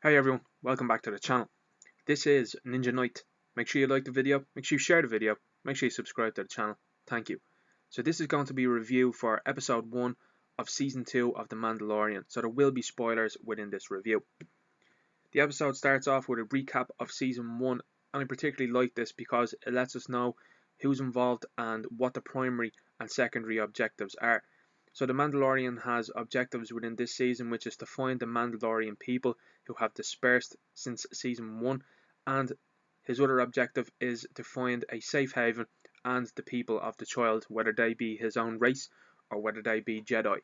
Hi everyone, welcome back to the channel. This is Ninja Knight. Make sure you like the video, make sure you share the video, make sure you subscribe to the channel. Thank you. So this is going to be a review for episode 1 of season 2 of The Mandalorian. So there will be spoilers within this review. The episode starts off with a recap of season 1, and I particularly like this because it lets us know who's involved and what the primary and secondary objectives are. So the Mandalorian has objectives within this season, which is to find the Mandalorian people who have dispersed since season 1, and his other objective is to find a safe haven and the people of the child, whether they be his own race or whether they be Jedi.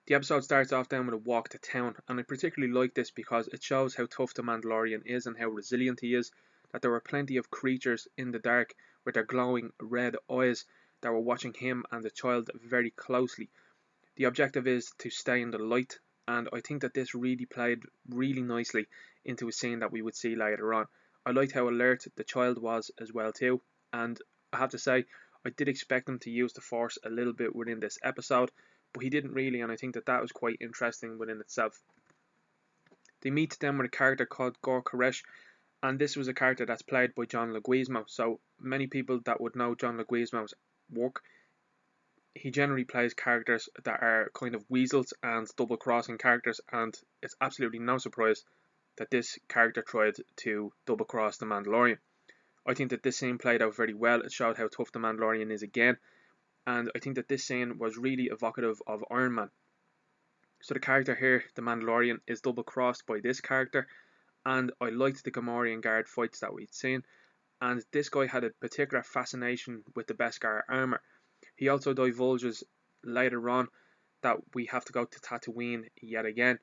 The episode starts off then with a walk to town, and I particularly like this because it shows how tough the Mandalorian is and how resilient he is, that there were plenty of creatures in the dark with their glowing red eyes that were watching him and the child very closely. The objective is to stay in the light, and I think that this really played really nicely into a scene that we would see later on. I liked how alert the child was as well too, and I have to say I did expect him to use the Force a little bit within this episode, but he didn't really, and I think that was quite interesting within itself. They meet then with a character called Gor Koresh, and this was a character that's played by John Leguizamo. So many people that would know John Leguizamo's work, he generally plays characters that are kind of weasels and double crossing characters, and it's absolutely no surprise that this character tried to double cross the Mandalorian. I think that this scene played out very well. It showed how tough the Mandalorian is again, and I think that this scene was really evocative of Iron Man. So the character here, the Mandalorian, is double crossed by this character, and I liked the Gamorrean guard fights that we'd seen, and this guy had a particular fascination with the Beskar armor. He also divulges later on that we have to go to Tatooine yet again,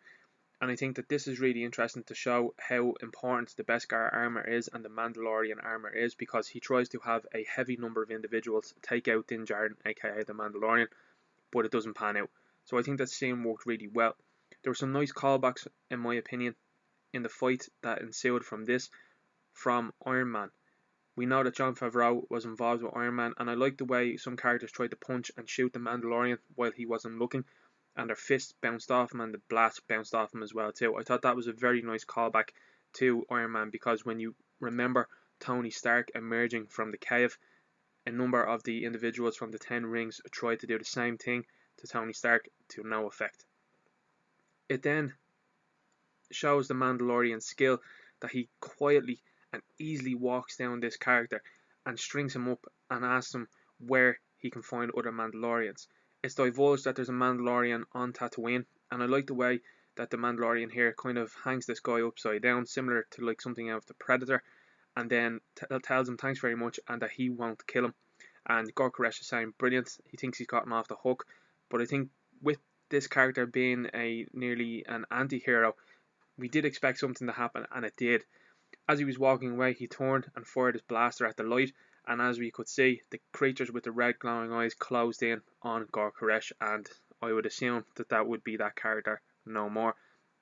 and I think that this is really interesting to show how important the Beskar armor is and the Mandalorian armor is, because he tries to have a heavy number of individuals take out Din Djarin, aka the Mandalorian, but it doesn't pan out. So I think that scene worked really well. There were some nice callbacks, in my opinion, in the fight that ensued from this, from Iron Man. We know that Jon Favreau was involved with Iron Man, and I like the way some characters tried to punch and shoot the Mandalorian while he wasn't looking, and their fists bounced off him and the blast bounced off him as well too. I thought that was a very nice callback to Iron Man, because when you remember Tony Stark emerging from the cave, a number of the individuals from the Ten Rings tried to do the same thing to Tony Stark to no effect. It then shows the Mandalorian's skill, that he quietly and easily walks down this character and strings him up and asks him where he can find other Mandalorians. It's divulged that there's a Mandalorian on Tatooine, and I like the way that the Mandalorian here kind of hangs this guy upside down, similar to like something out of the Predator, and then tells him thanks very much and that he won't kill him. And Gor Koresh is saying brilliant, he thinks he's gotten off the hook, but I think with this character being a nearly an anti-hero, we did expect something to happen, and it did. As he was walking away, he turned and fired his blaster at the light, and as we could see, the creatures with the red glowing eyes closed in on Gor Koresh, and I would assume that that would be that character no more.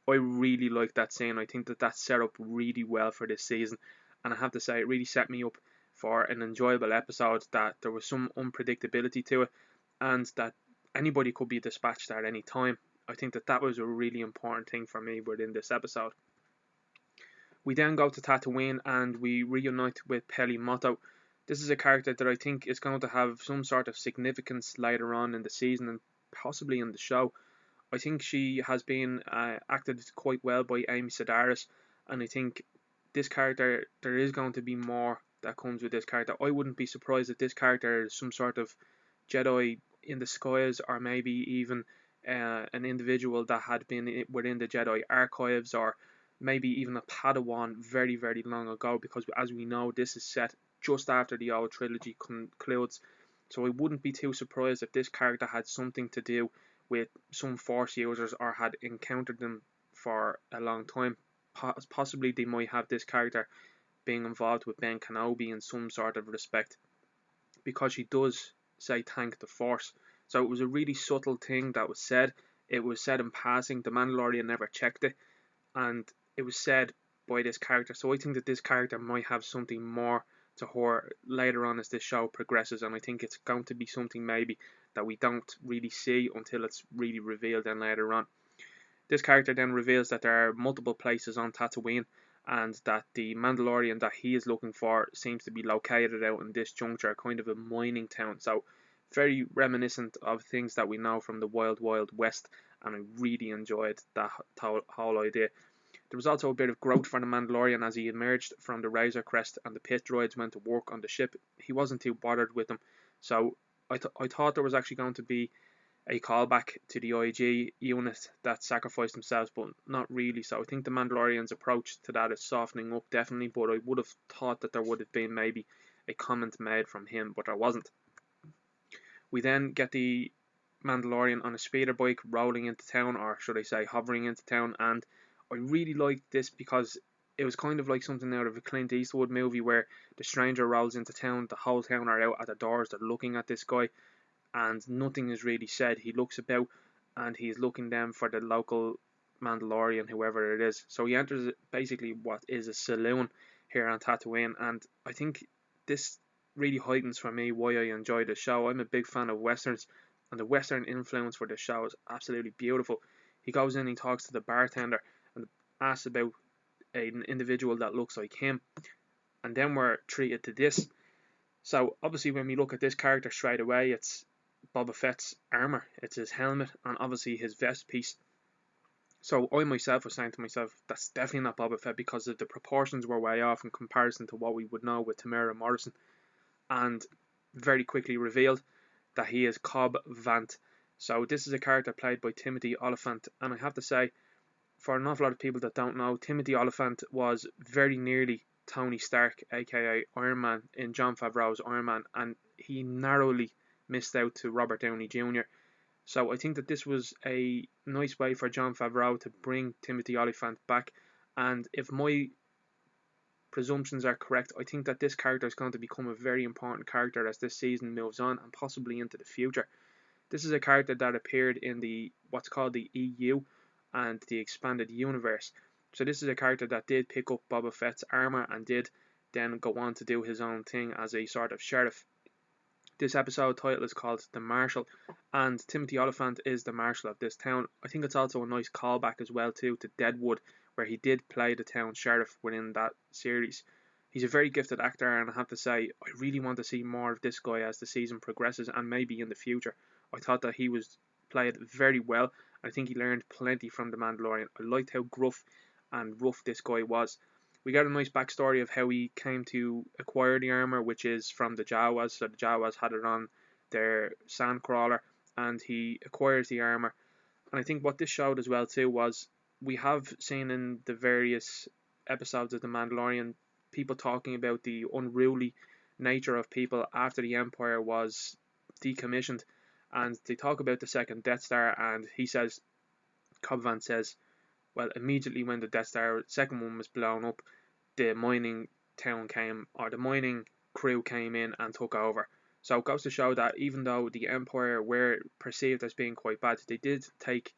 I really liked that scene. I think that set up really well for this season, and I have to say it really set me up for an enjoyable episode, that there was some unpredictability to it, and that anybody could be dispatched at any time. I think that was a really important thing for me within this episode. We then go to Tatooine and we reunite with Peli Motto. This is a character that I think is going to have some sort of significance later on in the season and possibly in the show. I think she has been acted quite well by Amy Sedaris, and I think this character, there is going to be more that comes with this character. I wouldn't be surprised if this character is some sort of Jedi in disguise, or maybe even an individual that had been within the Jedi archives, or maybe even a Padawan very, very long ago, because as we know, this is set just after the old trilogy concludes. So I wouldn't be too surprised if this character had something to do with some Force users, or had encountered them for a long time. Possibly they might have this character being involved with Ben Kenobi in some sort of respect, because she does say thank the Force. So it was a really subtle thing that was said. It was said in passing. The Mandalorian never checked it, and it was said by this character. So I think that this character might have something more to her later on as this show progresses, and I think it's going to be something maybe that we don't really see until it's really revealed then later on. This character then reveals that there are multiple places on Tatooine, and that the Mandalorian that he is looking for seems to be located out in this juncture, kind of a mining town. So very reminiscent of things that we know from the Wild Wild West, and I really enjoyed that whole idea. There was also a bit of growth for the Mandalorian as he emerged from the Razor Crest and the pit droids went to work on the ship. He wasn't too bothered with them, so I thought there was actually going to be a callback to the IG unit that sacrificed themselves, but not really. So I think the Mandalorian's approach to that is softening up, definitely, but I would have thought that there would have been maybe a comment made from him, but there wasn't. We then get the Mandalorian on a speeder bike rolling into town, or should I say hovering into town, and I really liked this because it was kind of like something out of a Clint Eastwood movie where the stranger rolls into town, the whole town are out at the doors, they're looking at this guy, and nothing is really said. He looks about and he's looking down for the local Mandalorian, whoever it is. So he enters basically what is a saloon here on Tatooine, and I think this really heightens for me why I enjoy the show. I'm a big fan of westerns, and the western influence for the show is absolutely beautiful. He goes in, he talks to the bartender and asks about an individual that looks like him, and then we're treated to this. So obviously when we look at this character straight away, it's Boba Fett's armor, it's his helmet, and obviously his vest piece. So I myself was saying to myself, that's definitely not Boba Fett because the proportions were way off in comparison to what we would know with Tamara Morrison, and very quickly revealed that he is Cobb Vanth. So this is a character played by Timothy Olyphant, and I have to say, for an awful lot of people that don't know, Timothy Olyphant was very nearly Tony Stark, aka Iron Man, in Jon Favreau's Iron Man, and he narrowly missed out to Robert Downey Jr. So I think that this was a nice way for Jon Favreau to bring Timothy Olyphant back, and if my presumptions are correct, I think that this character is going to become a very important character as this season moves on and possibly into the future. This is a character that appeared in the what's called the EU and the expanded universe. So this is a character that did pick up Boba Fett's armor and did then go on to do his own thing as a sort of sheriff. This episode title is called The Marshal, and Timothy Olyphant is the marshal of this town. I think it's also a nice callback as well too to Deadwood, where he did play the town sheriff within that series. He's a very gifted actor, and I have to say, I really want to see more of this guy as the season progresses and maybe in the future. I thought that he was played very well. I think he learned plenty from The Mandalorian. I liked how gruff and rough this guy was. We got a nice backstory of how he came to acquire the armor, which is from the Jawas. So the Jawas had it on their sandcrawler, and he acquires the armor. And I think what this showed as well too was we have seen in the various episodes of The Mandalorian people talking about the unruly nature of people after the Empire was decommissioned, and they talk about the second Death Star, and he says, Cobb Vanth says, well, immediately when the Death Star second one was blown up, the mining town came, or the mining crew came in and took over. So it goes to show that even though the Empire were perceived as being quite bad, they did take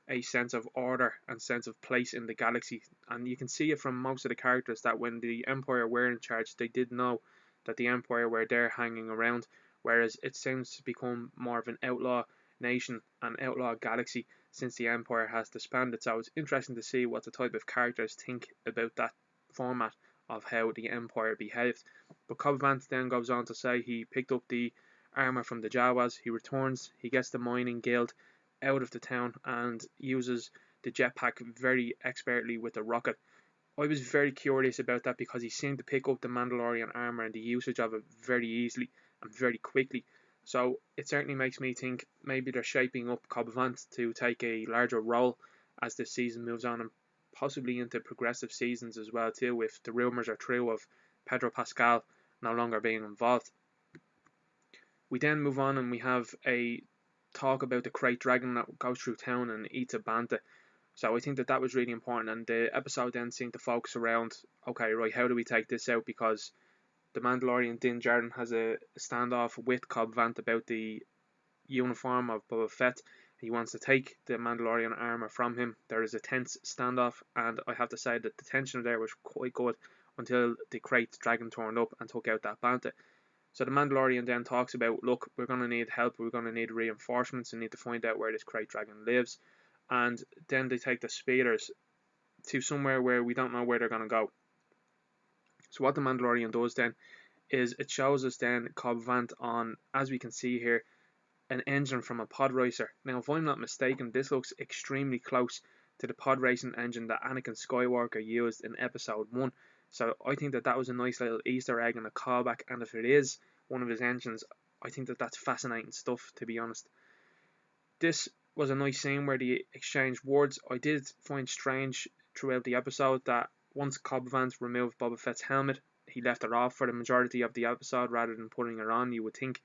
a sense of order and sense of place in the galaxy. And you can see it from most of the characters that when the Empire were in charge, they did know that the Empire were there hanging around, whereas it seems to become more of an outlaw nation, an outlaw galaxy, since the Empire has disbanded. So it's interesting to see what the type of characters think about that format of how the Empire behaved. But Cobb Vanth then goes on to say he picked up the armor from the Jawas, he returns, he gets the mining guild out of the town and uses the jetpack very expertly with the rocket. I was very curious about that because he seemed to pick up the Mandalorian armor and the usage of it very easily and very quickly. So it certainly makes me think maybe they're shaping up Cobb Vanth to take a larger role as this season moves on, and possibly into progressive seasons as well too, if the rumours are true of Pedro Pascal no longer being involved. We then move on and we have a talk about the Krayt Dragon that goes through town and eats a bantha. So I think that that was really important, and the episode then seemed to focus around, okay, right, how do we take this out? Because the Mandalorian Din Djarin has a standoff with Cobb Vanth about the uniform of Boba Fett. He wants to take the Mandalorian armor from him. There is a tense standoff, and I have to say that the tension there was quite good until the Krayt Dragon turned up and took out that bantha. So the Mandalorian then talks about, look, we're going to need help, we're going to need reinforcements, we need to find out where this Krayt Dragon lives. and then they take the speeders to somewhere where we don't know where they're going to go. So what the Mandalorian does then is it shows us then Cobb Vanth on, as we can see here, an engine from a pod racer. Now, if I'm not mistaken, this looks extremely close to the pod racing engine that Anakin Skywalker used in Episode 1. So I think that that was a nice little Easter egg and a callback, and if it is one of his engines, I think that that's fascinating stuff, to be honest. This was a nice scene where they exchanged words. I did find strange throughout the episode that once Cobb Vanth removed Boba Fett's helmet, he left it off for the majority of the episode rather than putting it on. You would think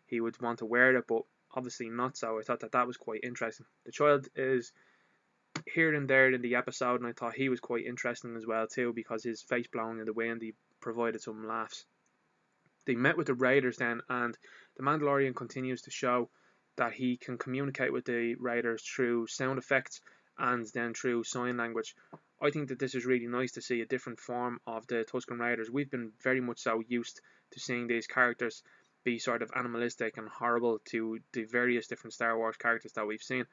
he would want to wear it, but obviously not so. I thought that that was quite interesting. The child is here and there in the episode, and I thought he was quite interesting as well too, because his face blowing in the wind, he provided some laughs. They met with the Raiders then, and the Mandalorian continues to show that he can communicate with the Raiders through sound effects and then through sign language. I think that this is really nice to see a different form of the Tusken Raiders. We've been very much so used to seeing these characters be sort of animalistic and horrible to the various different Star Wars characters that we've seen,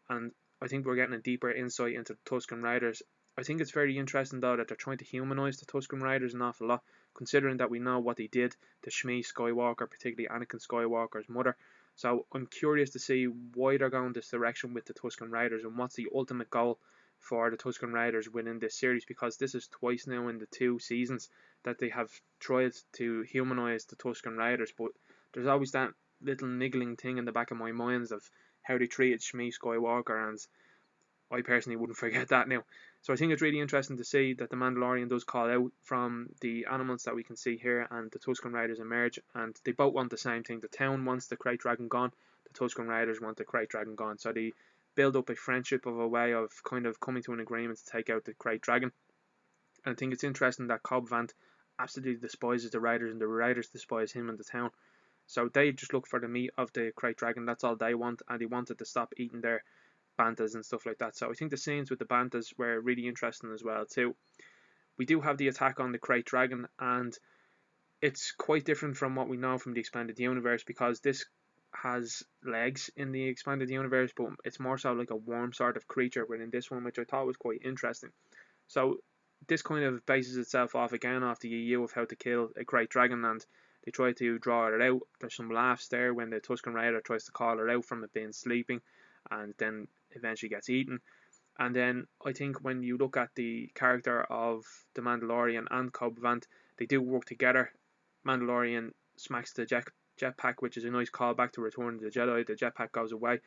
and I think we're getting a deeper insight into the Tusken Raiders. I think it's very interesting though that they're trying to humanize the Tusken Raiders an awful lot, considering that we know what they did to Shmi Skywalker, particularly Anakin Skywalker's mother. So I'm curious to see why they're going this direction with the Tusken Raiders and what's the ultimate goal for the Tusken Raiders within this series, because this is twice now in the 2 seasons that they have tried to humanize the Tusken Raiders, but there's always that little niggling thing in the back of my mind of how they treated Shmi Skywalker, and I personally wouldn't forget that now. So I think it's really interesting to see that the Mandalorian does call out from the animals that we can see here, and the Tusken Raiders emerge, and they both want the same thing. The town wants the Krayt Dragon gone, the Tusken Raiders want the Krayt Dragon gone. So they build up a friendship of a way of kind of coming to an agreement to take out the Krayt Dragon. And I think it's interesting that Cobb Vanth absolutely despises the Raiders, and the Raiders despise him and the town. So they just look for the meat of the Krayt Dragon. That's all they want, and they wanted to stop eating their bantas and stuff like that. So I think the scenes with the bantas were really interesting as well too. We do have the attack on the Krayt Dragon, and it's quite different from what we know from the expanded universe, because this has legs in the expanded universe, but it's more so like a worm sort of creature within this one, which I thought was quite interesting. So this kind of bases itself off again off the EU of how to kill a Krayt Dragon, and they try to draw it out. There's some laughs there when the Tusken Raider tries to call her out from it being sleeping, and then eventually gets eaten. And then I think when you look at the character of the Mandalorian and Cobb Vanth, they do work together. Mandalorian smacks the jetpack, which is a nice callback to Return of the Jedi. The jetpack goes away,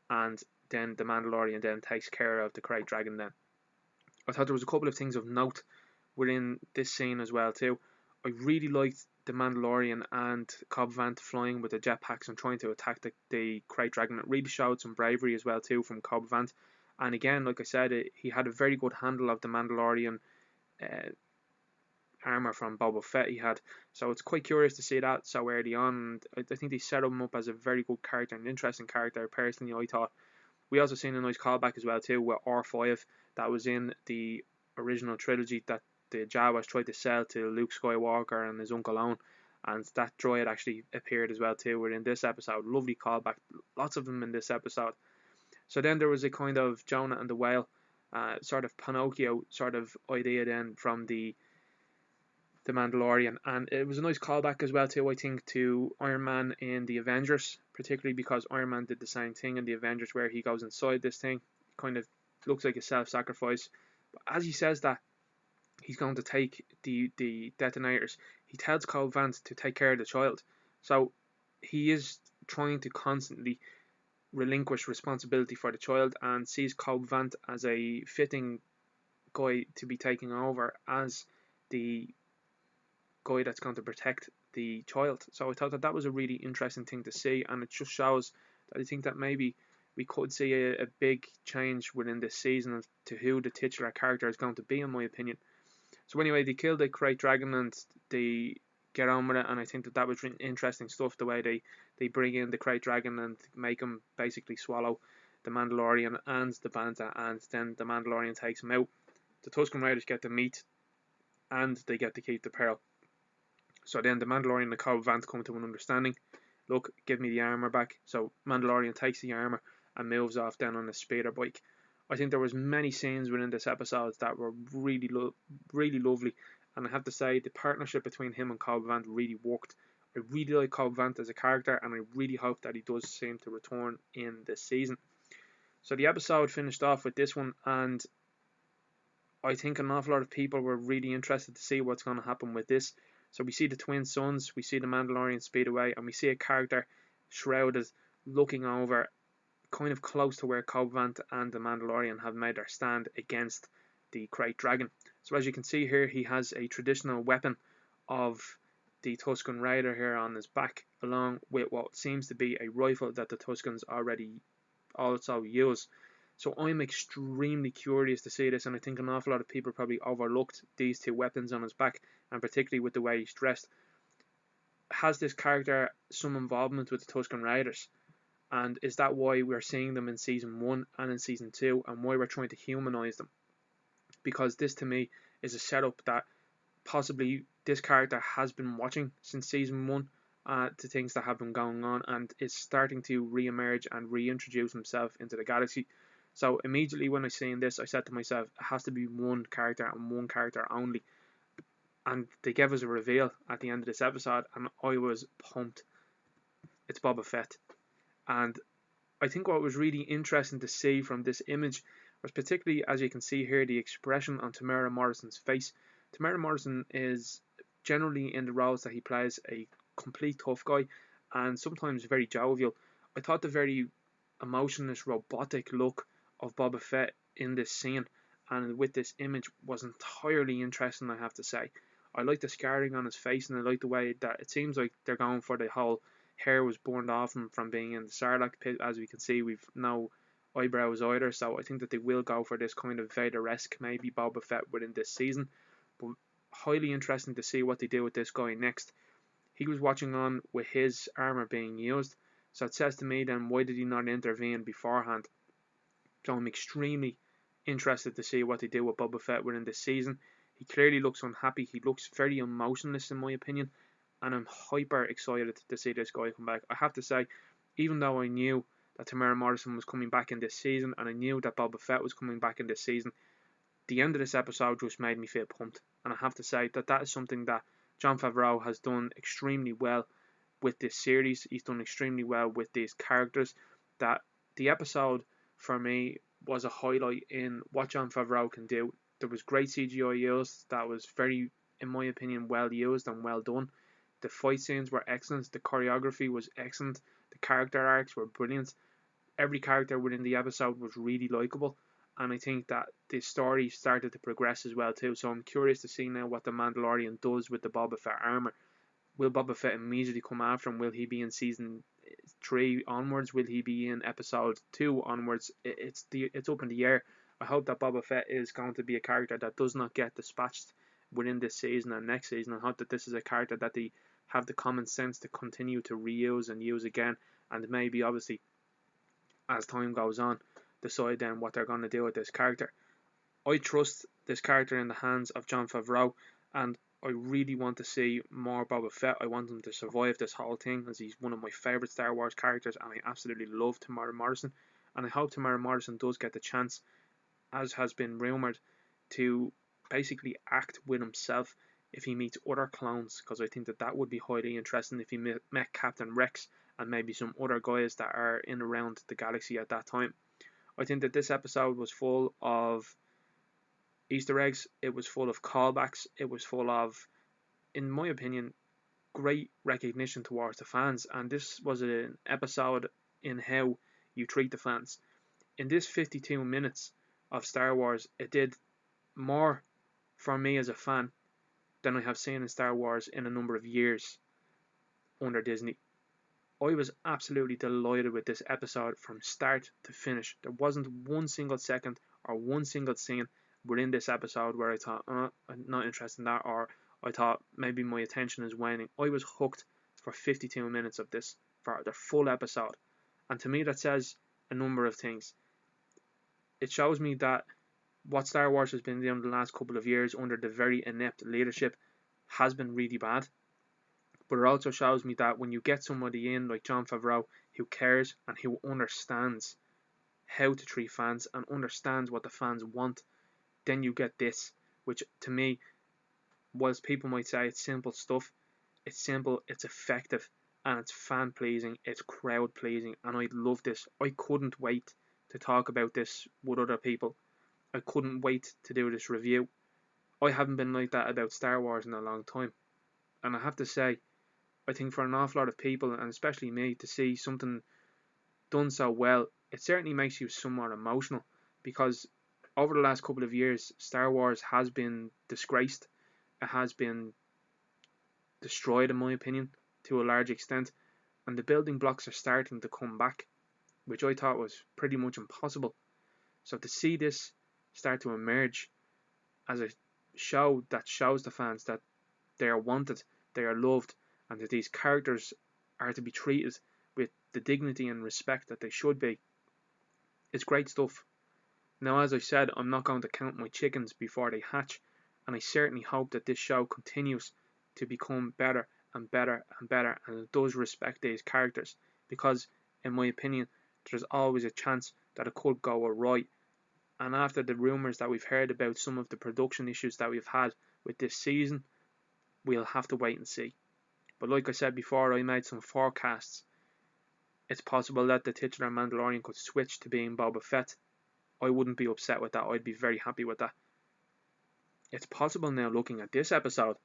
and then the Mandalorian then takes care of the Krayt Dragon then. I thought there was a couple of things of note within this scene as well too. I really liked the Mandalorian and Cobb Vanth flying with the jetpacks and trying to attack the Krayt Dragon. It really showed some bravery as well too from Cobb Vanth. And again, like I said, he had a very good handle of the Mandalorian armor from Boba Fett he had. So it's quite curious to see that so early on. And I think they set him up as a very good character, an interesting character personally, I thought. We also seen a nice callback as well too with R5 that was in the original trilogy that the Jawas tried to sell to Luke Skywalker and his uncle Owen, and that droid actually appeared as well too within this episode. Lovely callback, lots of them in this episode. So then there was a kind of Jonah and the Whale sort of Pinocchio sort of idea then from the Mandalorian, and it was a nice callback as well too, I think, to Iron Man in the Avengers, particularly because Iron Man did the same thing in the Avengers where he goes inside this thing, kind of looks like a self-sacrifice. But as he says that he's going to take the detonators, he tells Cobb Vanth to take care of the child. So he is trying to constantly relinquish responsibility for the child and sees Cobb Vanth as a fitting guy to be taking over as the guy that's going to protect the child. So I thought that that was a really interesting thing to see, and it just shows that I think that maybe we could see a big change within this season as to who the titular character is going to be, in my opinion. So anyway, they kill the Krayt Dragon and they get on with it, and I think that that was really interesting stuff, the way they bring in the Krayt Dragon and make him basically swallow the Mandalorian and the Banta, and then the Mandalorian takes him out. The Tusken Raiders get the meat and they get to keep the pearl. So then the Mandalorian and the Cobb Vanth come to an understanding. Look, give me the armor back. So Mandalorian takes the armor and moves off then on a speeder bike. I think there was many scenes within this episode that were really lovely, and I have to say the partnership between him and Cobb Vanth really worked. I really like Cobb Vanth as a character, and I really hope that he does seem to return in this season. So the episode finished off with this one, and I think an awful lot of people were really interested to see what's going to happen with this. So we see the twin sons, we see the Mandalorian speed away, and we see a character shrouded looking over kind of close to where Cobb Vanth and the Mandalorian have made their stand against the Krayt Dragon. So as you can see here, he has a traditional weapon of the Tusken Raider here on his back, along with what seems to be a rifle that the Tuskens already also use. So I'm extremely curious to see this, and I think an awful lot of people probably overlooked these two weapons on his back, and particularly with the way he's dressed. Has this character some involvement with the Tusken Raiders? And is that why we're seeing them in Season 1 and in Season 2, and why we're trying to humanise them? Because this to me is a setup that possibly this character has been watching since Season 1 to things that have been going on, and is starting to re-emerge and reintroduce himself into the galaxy. So immediately when I seen this, I said to myself, it has to be one character and one character only. And they gave us a reveal at the end of this episode, and I was pumped. It's Boba Fett. And I think what was really interesting to see from this image was particularly, as you can see here, the expression on Tamara Morrison's face. Tamara Morrison is generally in the roles that he plays a complete tough guy and sometimes very jovial. I thought the very emotionless, robotic look of Boba Fett in this scene and with this image was entirely interesting, I have to say. I like the scarring on his face, and I like the way that it seems like they're going for the whole hair was burned off him from being in the Sarlacc pit. As we can see, we've no eyebrows either, so I think that they will go for this kind of Vader-esque maybe Boba Fett within this season. But highly interesting to see what they do with this guy next. He was watching on with his armor being used, so it says to me then, why did he not intervene beforehand? So I'm extremely interested to see what they do with Boba Fett within this season. He clearly looks unhappy. He looks very emotionless in my opinion, and I'm hyper excited to see this guy come back. I have to say, even though I knew that Tamara Morrison was coming back in this season, and I knew that Boba Fett was coming back in this season, the end of this episode just made me feel pumped. And I have to say that that is something that Jon Favreau has done extremely well with this series. He's done extremely well with these characters. That the episode, for me, was a highlight in what Jon Favreau can do. There was great CGI used that was very, in my opinion, well used and well done. The fight scenes were excellent. The choreography was excellent. The character arcs were brilliant. Every character within the episode was really likable. And I think that the story started to progress as well too. So I'm curious to see now what the Mandalorian does with the Boba Fett armor. Will Boba Fett immediately come after him? Will he be in Season 3 onwards? Will he be in Episode 2 onwards? It's up in the air. I hope that Boba Fett is going to be a character that does not get dispatched within this season and next season. I hope that this is a character that they have the common sense to continue to reuse and use again, and maybe obviously as time goes on decide then what they're going to do with this character. I trust this character in the hands of Jon Favreau, and I really want to see more Boba Fett. I want him to survive this whole thing, as he's one of my favourite Star Wars characters, and I absolutely love Tamara Morrison. And I hope Tamara Morrison does get the chance, as has been rumoured, to basically act with himself if he meets other clones, because I think that that would be highly interesting if he met Captain Rex and maybe some other guys that are in around the galaxy at that time. I think that this episode was full of Easter eggs, it was full of callbacks, it was full of, in my opinion, great recognition towards the fans, and this was an episode in how you treat the fans. In this 52 minutes of Star Wars, it did more for me as a fan than I have seen in Star Wars in a number of years under Disney. I was absolutely delighted with this episode from start to finish. There wasn't one single second or one single scene within this episode where I thought, I'm not interested in that, or I thought maybe my attention is waning. I was hooked for 52 minutes of this, for the full episode. And to me that says a number of things. It shows me that what Star Wars has been doing the last couple of years under the very inept leadership has been really bad. But it also shows me that when you get somebody in like Jon Favreau who cares and who understands how to treat fans and understands what the fans want, then you get this, which to me, whilst people might say it's simple stuff, it's simple, it's effective, and it's fan pleasing, it's crowd pleasing, and I love this. I couldn't wait to talk about this with other people. I couldn't wait to do this review. I haven't been like that about Star Wars in a long time. And I have to say, I think for an awful lot of people, and especially me, to see something done so well, it certainly makes you somewhat emotional, because over the last couple of years, Star Wars has been disgraced. It has been destroyed, in my opinion, to a large extent, and the building blocks are starting to come back, which I thought was pretty much impossible. So to see this start to emerge as a show that shows the fans that they are wanted, they are loved, and that these characters are to be treated with the dignity and respect that they should be, it's great stuff. Now, as I said, I'm not going to count my chickens before they hatch, and I certainly hope that this show continues to become better and better and better, and it does respect these characters, because, in my opinion, there's always a chance that it could go awry. And after the rumours that we've heard about some of the production issues that we've had with this season, we'll have to wait and see. But like I said before, I made some forecasts. It's possible that the titular Mandalorian could switch to being Boba Fett. I wouldn't be upset with that. I'd be very happy with that. It's possible now, looking at this episode,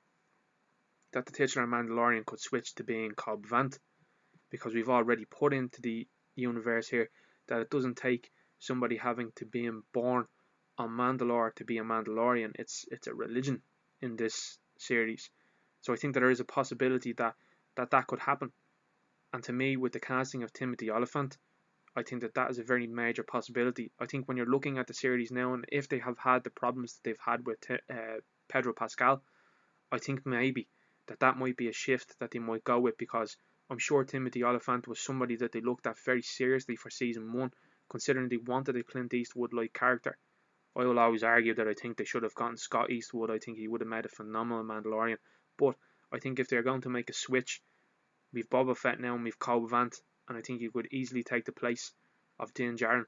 that the titular Mandalorian could switch to being Cobb Vanth, because we've already put into the universe here that it doesn't take somebody having to be born on Mandalore to be a Mandalorian. It's a religion in this series. So I think that there is a possibility that could happen. And to me, with the casting of Timothy Olyphant, I think that is a very major possibility. I think when you're looking at the series now, and if they have had the problems that they've had with Pedro Pascal, I think maybe that might be a shift that they might go with, because I'm sure Timothy Olyphant was somebody that they looked at very seriously for season 1, considering they wanted a Clint Eastwood-like character. I will always argue that I think they should have gotten Scott Eastwood. I think he would have made a phenomenal Mandalorian. But I think if they're going to make a switch, we've Boba Fett now and we've Cobb Vanth, and I think he could easily take the place of Din Djarin.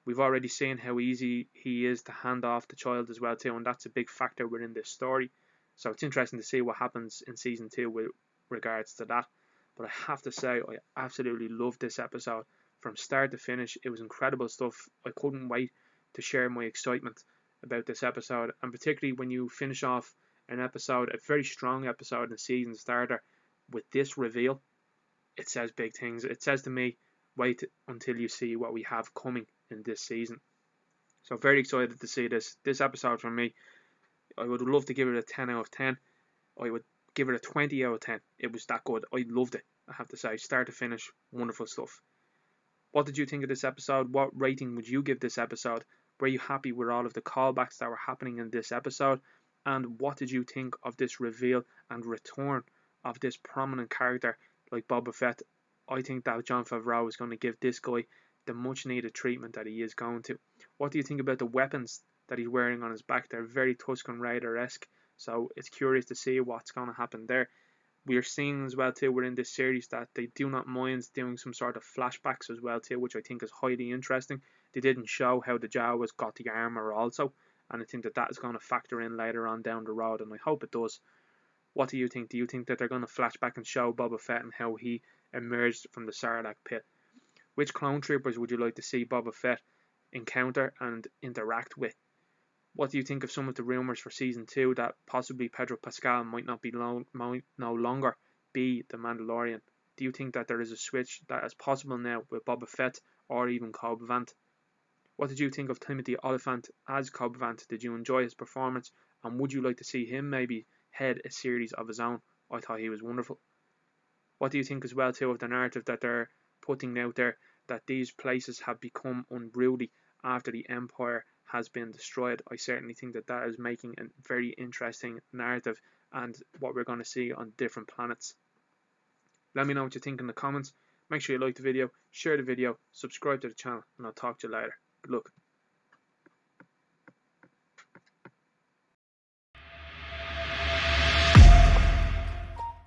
We've already seen how easy he is to hand off the child as well too, and that's a big factor within this story. So it's interesting to see what happens in season 2 with regards to that. But I have to say, I absolutely loved this episode from start to finish. It was incredible stuff. I couldn't wait to share my excitement about this episode, and particularly when you finish off an episode, a very strong episode and season starter, with this reveal. It says big things. It says to me, wait until you see what we have coming in this season. So very excited to see this episode from me. I would love to give it a 10 out of 10. I would give it a 20 out of 10. It was that good. I loved it, I have to say. Start to finish, wonderful stuff. What did you think of this episode? What rating would you give this episode? Were you happy with all of the callbacks that were happening in this episode? And what did you think of this reveal and return of this prominent character like Boba Fett? I think that Jon Favreau is going to give this guy the much needed treatment that he is going to. What do you think about the weapons that he's wearing on his back? They're very Tusken Raider-esque, so it's curious to see what's going to happen there. We are seeing as well too, we're in this series, that they do not mind doing some sort of flashbacks as well too, which I think is highly interesting. They didn't show how the Jawas got the armor also, and I think that is going to factor in later on down the road, and I hope it does. What do you think? Do you think that they're going to flash back and show Boba Fett and how he emerged from the Sarlacc pit? Which clone troopers would you like to see Boba Fett encounter and interact with? What do you think of some of the rumours for season 2 that possibly Pedro Pascal might no longer be the Mandalorian? Do you think that there is a switch that is possible now with Boba Fett or even Cobb Vanth? What did you think of Timothy Olyphant as Cobb Vanth? Did you enjoy his performance, and would you like to see him maybe head a series of his own? I thought he was wonderful. What do you think as well too of the narrative that they're putting out there, that these places have become unruly after the Empire has been destroyed? I certainly think that is making a very interesting narrative and what we're going to see on different planets. Let me know what you think in the comments. Make sure you like the video, share the video, subscribe to the channel, and I'll talk to you later. Good luck.